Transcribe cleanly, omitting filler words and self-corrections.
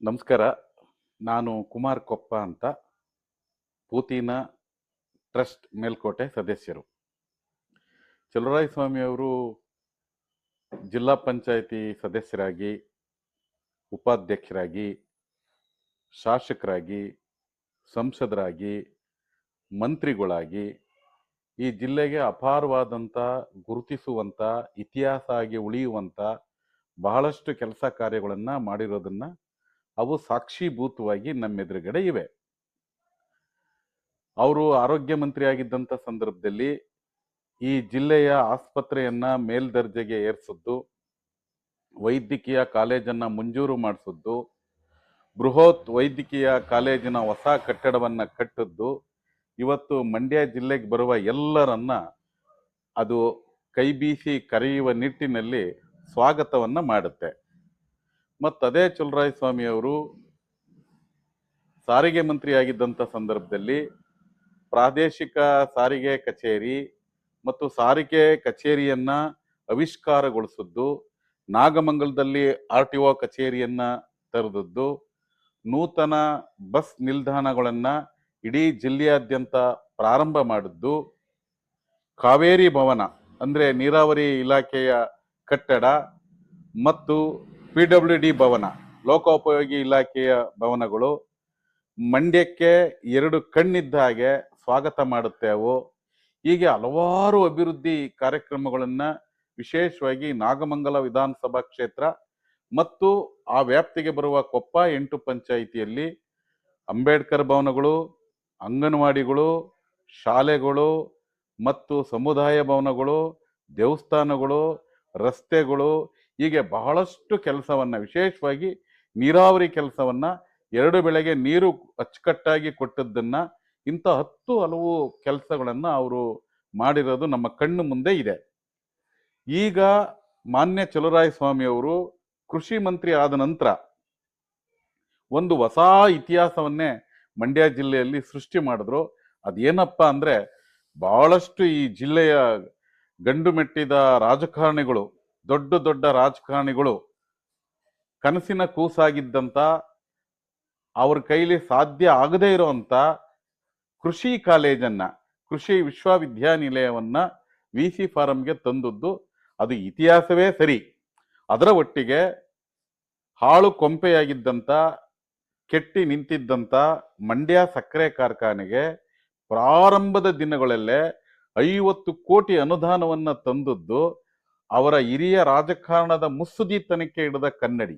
ನಮಸ್ಕಾರ. ನಾನು ಕುಮಾರ್ ಕೊಪ್ಪ ಅಂತ, ಪೂತಿನ ಟ್ರಸ್ಟ್ ಮೇಲ್ಕೋಟೆ ಸದಸ್ಯರು. ಚಲುವರಾಯಸ್ವಾಮಿಯವರು ಜಿಲ್ಲಾ ಪಂಚಾಯಿತಿ ಸದಸ್ಯರಾಗಿ, ಉಪಾಧ್ಯಕ್ಷರಾಗಿ, ಶಾಸಕರಾಗಿ, ಸಂಸದರಾಗಿ, ಮಂತ್ರಿಗಳಾಗಿ ಈ ಜಿಲ್ಲೆಗೆ ಅಪಾರವಾದಂಥ, ಗುರುತಿಸುವಂಥ, ಇತಿಹಾಸ ಆಗಿ ಉಳಿಯುವಂಥ ಬಹಳಷ್ಟು ಕೆಲಸ ಕಾರ್ಯಗಳನ್ನು ಮಾಡಿರೋದನ್ನು ಅವು ಸಾಕ್ಷೀಭೂತವಾಗಿ ನಮ್ಮೆದುರುಗಡೆ ಇವೆ. ಅವರು ಆರೋಗ್ಯ ಮಂತ್ರಿ ಆಗಿದ್ದಂಥ ಸಂದರ್ಭದಲ್ಲಿ ಈ ಜಿಲ್ಲೆಯ ಆಸ್ಪತ್ರೆಯನ್ನ ಮೇಲ್ದರ್ಜೆಗೆ ಏರಿಸಿದ್ದು, ವೈದ್ಯಕೀಯ ಕಾಲೇಜನ್ನು ಮಂಜೂರು ಮಾಡಿಸಿದ್ದು, ಬೃಹತ್ ವೈದ್ಯಕೀಯ ಕಾಲೇಜಿನ ಹೊಸ ಕಟ್ಟಡವನ್ನು ಕಟ್ಟಿದ್ದು, ಇವತ್ತು ಮಂಡ್ಯ ಜಿಲ್ಲೆಗೆ ಬರುವ ಎಲ್ಲರನ್ನ ಅದು ಕೈ ಬೀಸಿ ಕರೆಯುವ ನಿಟ್ಟಿನಲ್ಲಿ ಸ್ವಾಗತವನ್ನು ಮಾಡುತ್ತೆ. ಮತ್ತದೇ ಚಲುವರಾಯಸ್ವಾಮಿಯವರು ಸಾರಿಗೆ ಮಂತ್ರಿ ಆಗಿದ್ದಂಥ ಸಂದರ್ಭದಲ್ಲಿ ಪ್ರಾದೇಶಿಕ ಸಾರಿಗೆ ಕಚೇರಿ ಮತ್ತು ಸಾರಿಗೆ ಕಚೇರಿಯನ್ನ ಆವಿಷ್ಕಾರಗೊಳಿಸಿದ್ದು, ನಾಗಮಂಗಲದಲ್ಲಿ RTO ಕಚೇರಿಯನ್ನ ತೆರೆದದ್ದು, ನೂತನ ಬಸ್ ನಿಲ್ದಾಣಗಳನ್ನ ಇಡೀ ಜಿಲ್ಲೆಯಾದ್ಯಂತ ಪ್ರಾರಂಭ ಮಾಡಿದ್ದು, ಕಾವೇರಿ ಭವನ ಅಂದ್ರೆ ನೀರಾವರಿ ಇಲಾಖೆಯ ಕಟ್ಟಡ ಮತ್ತು PWD ಭವನ ಲೋಕೋಪಯೋಗಿ ಇಲಾಖೆಯ ಭವನಗಳು ಮಂಡ್ಯಕ್ಕೆ ಎರಡು ಕಣ್ಣಿದ್ದ ಹಾಗೆ ಸ್ವಾಗತ ಮಾಡುತ್ತೇವೆ. ಹೀಗೆ ಹಲವಾರು ಅಭಿವೃದ್ಧಿ ಕಾರ್ಯಕ್ರಮಗಳನ್ನ ವಿಶೇಷವಾಗಿ ನಾಗಮಂಗಲ ವಿಧಾನಸಭಾ ಕ್ಷೇತ್ರ ಮತ್ತು ಆ ವ್ಯಾಪ್ತಿಗೆ ಬರುವ ಕೊಪ್ಪ 8 ಪಂಚಾಯಿತಿಯಲ್ಲಿ ಅಂಬೇಡ್ಕರ್ ಭವನಗಳು, ಅಂಗನವಾಡಿಗಳು, ಶಾಲೆಗಳು ಮತ್ತು ಸಮುದಾಯ ಭವನಗಳು, ದೇವಸ್ಥಾನಗಳು, ರಸ್ತೆಗಳು, ಹೀಗೆ ಬಹಳಷ್ಟು ಕೆಲಸವನ್ನ, ವಿಶೇಷವಾಗಿ ನೀರಾವರಿ ಕೆಲಸವನ್ನ, 2 ಬೆಳೆಗೆ ನೀರು ಅಚ್ಚುಕಟ್ಟಾಗಿ ಕೊಟ್ಟದ್ದನ್ನ, ಇಂಥ 10 ಹಲವು ಕೆಲಸಗಳನ್ನ ಅವರು ಮಾಡಿರೋದು ನಮ್ಮ ಕಣ್ಣು ಮುಂದೆ ಇದೆ. ಈಗ ಮಾನ್ಯ ಚಲುವರಾಯಸ್ವಾಮಿಯವರು ಕೃಷಿ ಮಂತ್ರಿ ಆದ ನಂತರ ಒಂದು ಹೊಸ ಇತಿಹಾಸವನ್ನೇ ಮಂಡ್ಯ ಜಿಲ್ಲೆಯಲ್ಲಿ ಸೃಷ್ಟಿ ಮಾಡಿದ್ರು. ಅದೇನಪ್ಪ ಅಂದ್ರೆ, ಬಹಳಷ್ಟು ಈ ಜಿಲ್ಲೆಯ ಗಂಡು ಮೆಟ್ಟಿದ ರಾಜಕಾರಣಿಗಳು, ದೊಡ್ಡ ದೊಡ್ಡ ರಾಜಕಾರಣಿಗಳು ಕನಸಿನ ಕೂಸಾಗಿದ್ದಂಥ, ಅವ್ರ ಕೈಲಿ ಸಾಧ್ಯ ಆಗದೇ ಇರುವಂತ ಕೃಷಿ ಕಾಲೇಜನ್ನ, ಕೃಷಿ ವಿಶ್ವವಿದ್ಯಾನಿಲಯವನ್ನ VC ಫಾರಂಗೆ ತಂದದ್ದು ಅದು ಇತಿಹಾಸವೇ ಸರಿ. ಅದರ ಒಟ್ಟಿಗೆ ಹಾಳು ಕೊಂಪೆಯಾಗಿದ್ದಂಥ, ಕೆಟ್ಟಿ ನಿಂತಿದ್ದಂಥ ಮಂಡ್ಯ ಸಕ್ಕರೆ ಕಾರ್ಖಾನೆಗೆ ಪ್ರಾರಂಭದ ದಿನಗಳಲ್ಲೇ 50 ಕೋಟಿ ಅನುದಾನವನ್ನ ತಂದದ್ದು ಅವರ ಹಿರಿಯ ರಾಜಕಾರಣದ ಮುಸುದಿ ತನಿಖೆ ಹಿಡಿದ ಕನ್ನಡಿ.